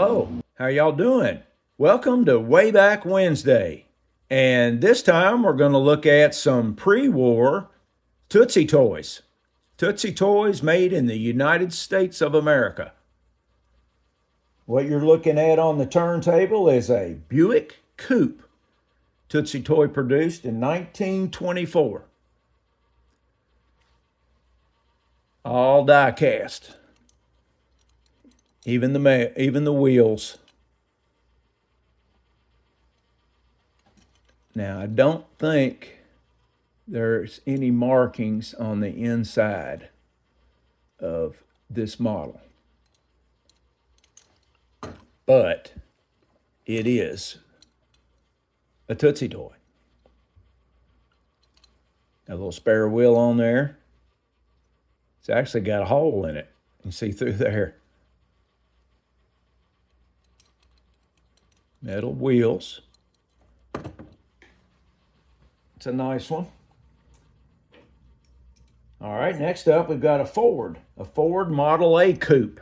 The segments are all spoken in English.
Hello, how y'all doing? Welcome to Way Back Wednesday. And this time we're going to look at some pre-war Tootsie Toys. Tootsie Toys made in the United States of America. What you're looking at on the turntable is a Buick Coupe. Tootsie Toy produced in 1924. All die cast. Even the wheels. Now, I don't think there's any markings on the inside of this model, but it is a Tootsie Toy. A little spare wheel on there. It's actually got a hole in it. You can see through there. Metal wheels. It's a nice one. All right, next up we've got a Ford Model A Coupe.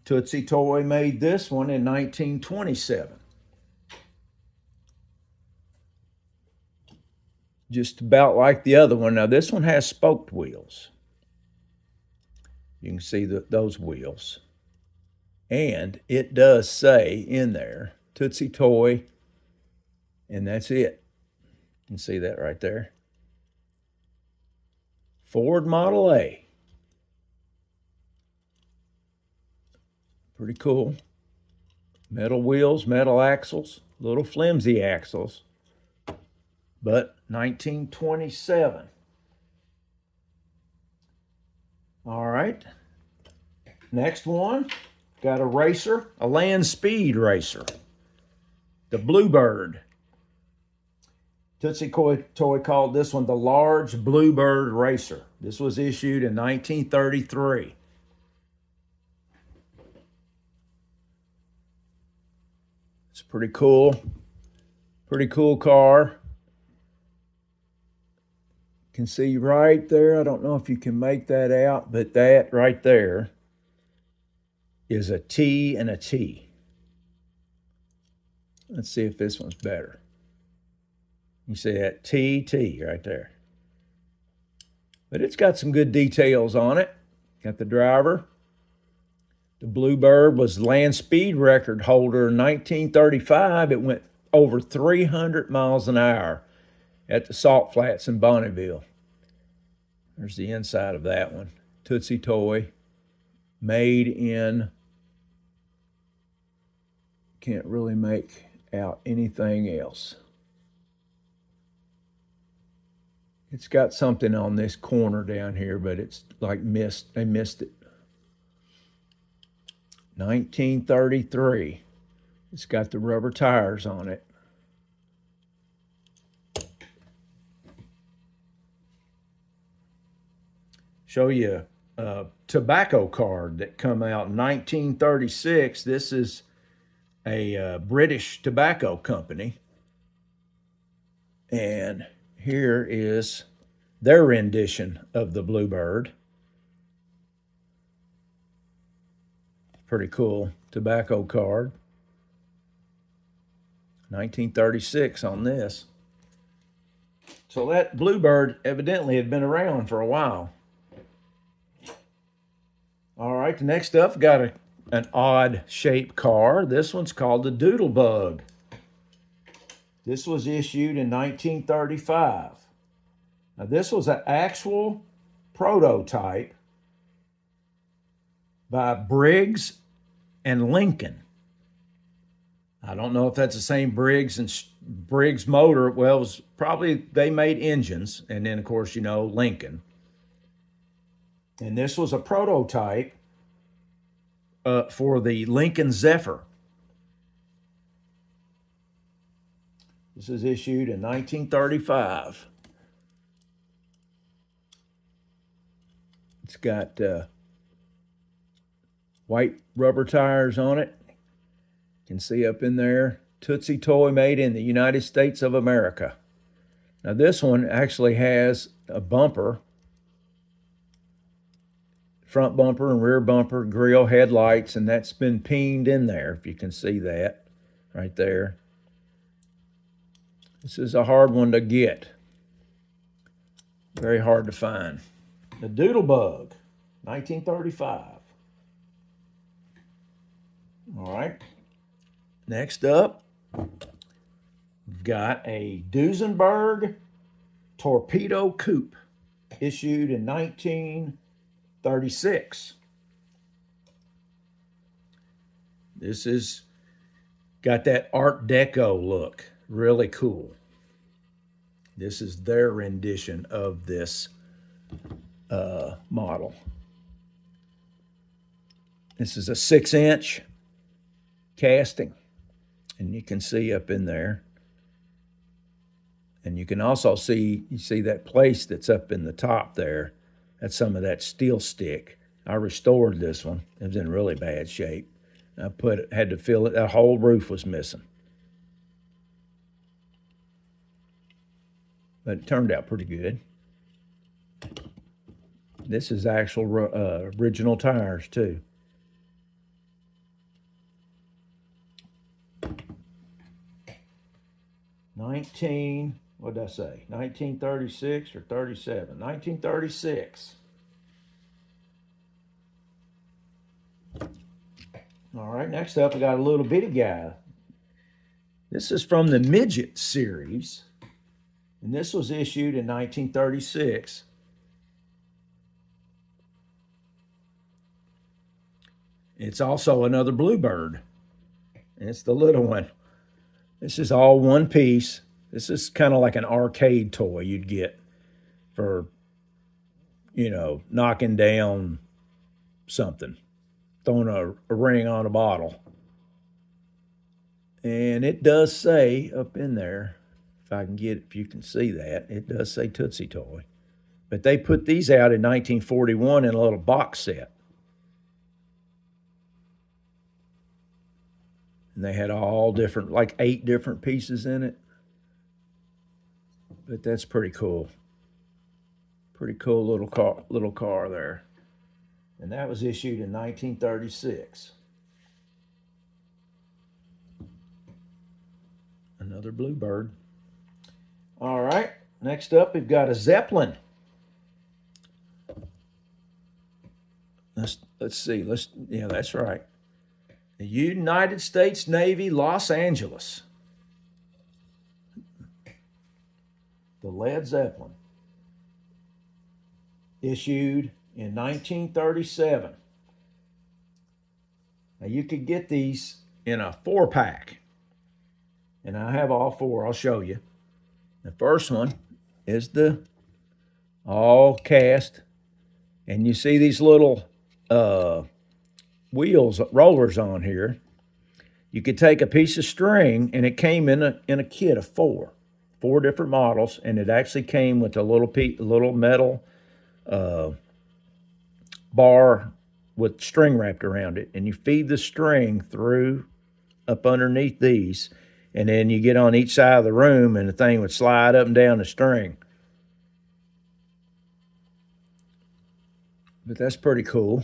Tootsie Toy made this one in 1927. Just about like the other one. Now this one has spoked wheels. You can see those wheels. And it does say in there, Tootsie Toy, and that's it. You can see that right there. Ford Model A. Pretty cool. Metal wheels, metal axles, little flimsy axles, but 1927. All right. Next one. Got a racer, a land speed racer, the Bluebird. Tootsie Toy called this one the Large Bluebird Racer. This was issued in 1933. It's pretty cool car. You can see right there, I don't know if you can make that out, but that right there is a T and a T. Let's see if this one's better. You see that T right there. But it's got some good details on it. Got the driver. The Bluebird was land speed record holder in 1935. It went over 300 miles an hour at the Salt Flats in Bonneville. There's the inside of that one. Tootsie Toy, made in, can't really make out anything else. It's got something on this corner down here, but it's like missed. They missed it. 1933. It's got the rubber tires on it. Show you a tobacco card that come out in 1936. This is a British tobacco company. And here is their rendition of the Bluebird. Pretty cool tobacco card. 1936 on this. So that Bluebird evidently had been around for a while. All right, next up, got an odd shaped car. This one's called the Doodlebug. This was issued in 1935. Now this was an actual prototype by Briggs and Lincoln. I don't know if that's the same Briggs and Briggs motor. Well, it was probably, they made engines, and then of course, you know, Lincoln. And this was a prototype for the Lincoln Zephyr. This is issued in 1935. It's got white rubber tires on it. You can see up in there, Tootsie Toy, made in the United States of America. Now this one actually has a bumper front bumper and rear bumper, grill, headlights, and that's been peened in there, if you can see that right there. This is a hard one to get. Very hard to find. The Doodlebug, 1935. All right. Next up, we've got a Duesenberg Torpedo Coupe, issued in 1936. This is got that Art Deco look. Really cool. This is their rendition of this model. This is a 6-inch casting, and you can see up in there. And you can also see, you see that place that's up in the top there. That's some of that steel stick. I restored this one. It was in really bad shape. I had to fill it. That whole roof was missing. But it turned out pretty good. This is actual original tires too. What did I say? 1936 or 37? 1936. All right, next up we got a little bitty guy. This is from the Midget series, and this was issued in 1936. It's also another Bluebird. It's the little one. This is all one piece. This is kind of like an arcade toy you'd get for, you know, knocking down something, throwing a ring on a bottle. And it does say up in there, if you can see that, it does say Tootsie Toy. But they put these out in 1941 in a little box set. And they had all different, like 8 different pieces in it. But that's pretty cool. Pretty cool little car there. And that was issued in 1936. Another Bluebird. All right, next up we've got a Zeppelin. Let's see. Yeah, that's right. The United States Navy, Los Angeles. The Led Zeppelin. Issued in 1937. Now you could get these in a 4-pack. And I have all 4. I'll show you. The first one is the all cast. And you see these little rollers on here. You could take a piece of string, and it came in a kit of 4 different models, and it actually came with a little metal bar with string wrapped around it, and you feed the string through up underneath these, and then you get on each side of the room, and the thing would slide up and down the string. But that's pretty cool.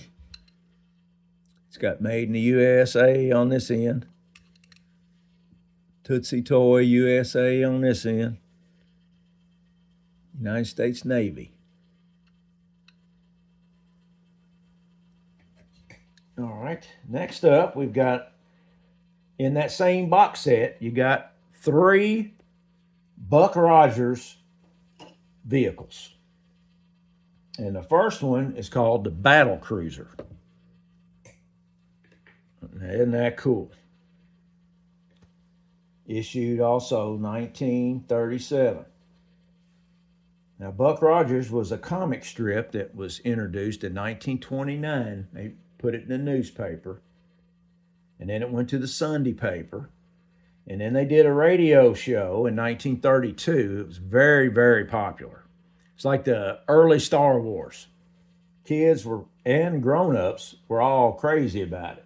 It's got Made in the USA on this end. Tootsie Toy USA on this end. United States Navy. All right, next up we've got, in that same box set, you got 3 Buck Rogers vehicles. And the first one is called the Battle Cruiser. Isn't that cool? Issued also 1937. Now, Buck Rogers was a comic strip that was introduced in 1929. They put it in the newspaper. And then it went to the Sunday paper. And then they did a radio show in 1932. It was very, very popular. It's like the early Star Wars. Kids and grown-ups were all crazy about it.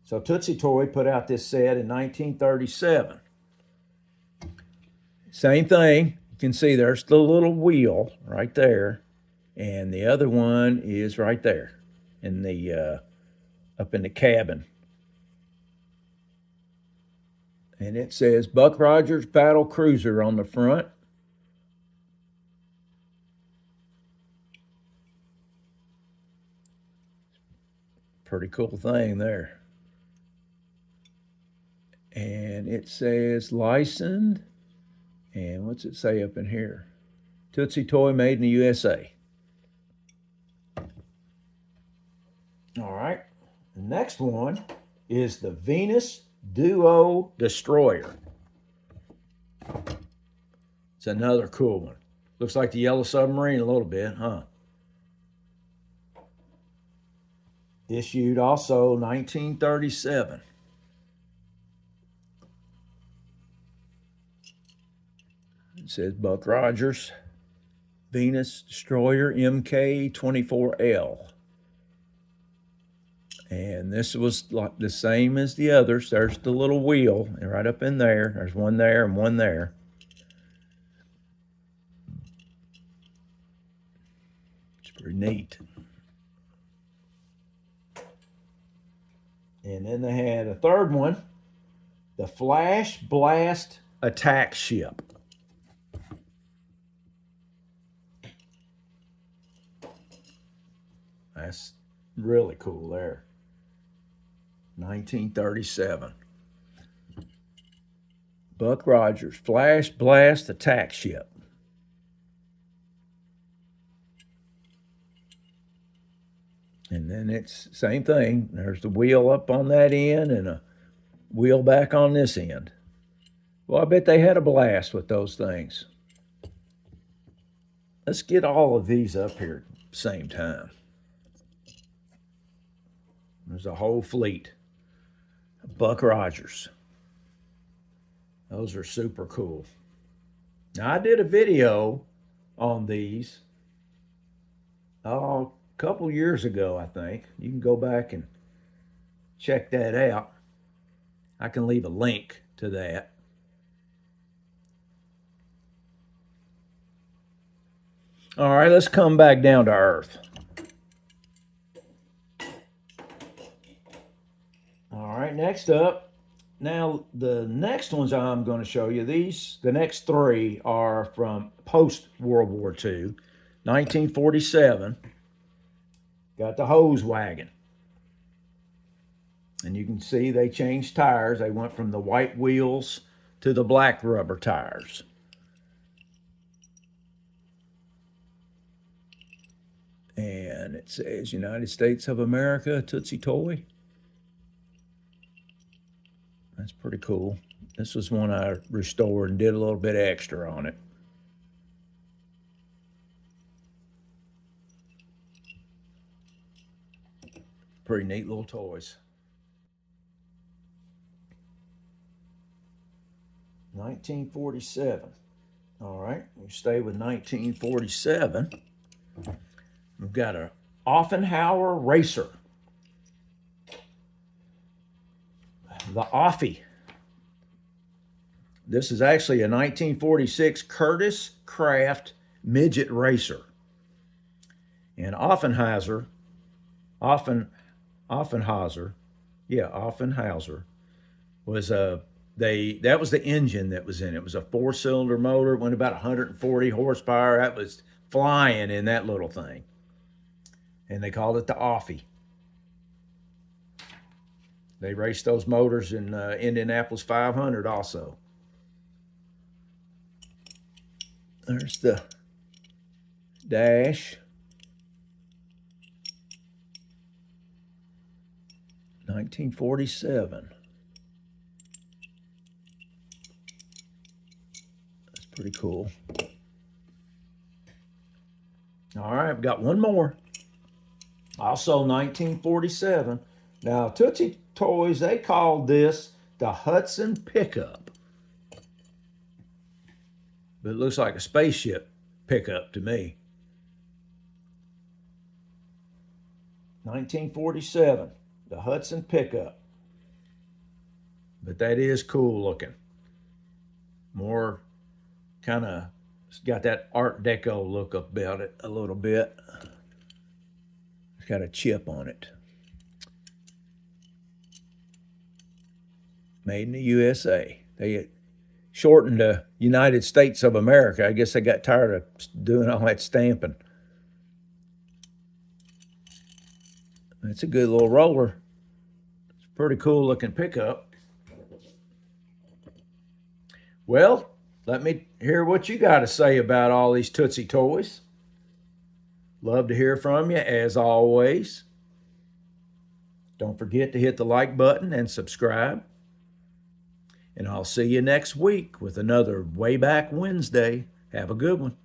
So Tootsie Toy put out this set in 1937. Same thing. You can see there's the little wheel right there. And the other one is right there in the up in the cabin. And it says Buck Rogers Battle Cruiser on the front. Pretty cool thing there. And it says licensed. And what's it say up in here? Tootsie Toy made in the USA. All right. The next one is the Venus Duo Destroyer. It's another cool one. Looks like the Yellow Submarine a little bit, huh? Issued also 1937. It says Buck Rogers, Venus Destroyer MK24L. And this was like the same as the others. There's the little wheel right up in there. There's one there and one there. It's pretty neat. And then they had a third one, the Flash Blast Attack Ship. That's really cool there. 1937. Buck Rogers Flash Blast Attack Ship. And then it's same thing. There's the wheel up on that end and a wheel back on this end. Well, I bet they had a blast with those things. Let's get all of these up here at the same time. There's a whole fleet. Buck Rogers. Those are super cool. Now, I did a video on these a couple years ago, I think. You can go back and check that out. I can leave a link to that. All right, let's come back down to earth. All right, next up. Now, the next ones I'm going to show you, the next three are from post-World War II, 1947. Got the hose wagon. And you can see they changed tires. They went from the white wheels to the black rubber tires. And it says United States of America, Tootsie Toy. That's pretty cool. This was one I restored and did a little bit extra on it. Pretty neat little toys. 1947. All right, we stay with 1947. We've got a Offenhauer Racer. The Offie. This is actually a 1946 Curtis Craft midget racer. And Offenhauser was that was the engine that was in it. It was a 4-cylinder motor. It went about 140 horsepower. That was flying in that little thing. And they called it the Offie. They raced those motors in Indianapolis 500 also. There's the dash. 1947. That's pretty cool. All right, I've got one more. Also 1947. Now, Tootsie Toys, they called this the Hudson Pickup. But it looks like a spaceship pickup to me. 1947, the Hudson Pickup. But that is cool looking. More kind of It's got that Art Deco look about it a little bit. It's got a chip on it. Made in the USA. They shortened the United States of America. I guess they got tired of doing all that stamping. It's a good little roller. It's a pretty cool looking pickup. Well, let me hear what you got to say about all these Tootsie toys. Love to hear from you as always. Don't forget to hit the like button and subscribe. And I'll see you next week with another Way Back Wednesday. Have a good one.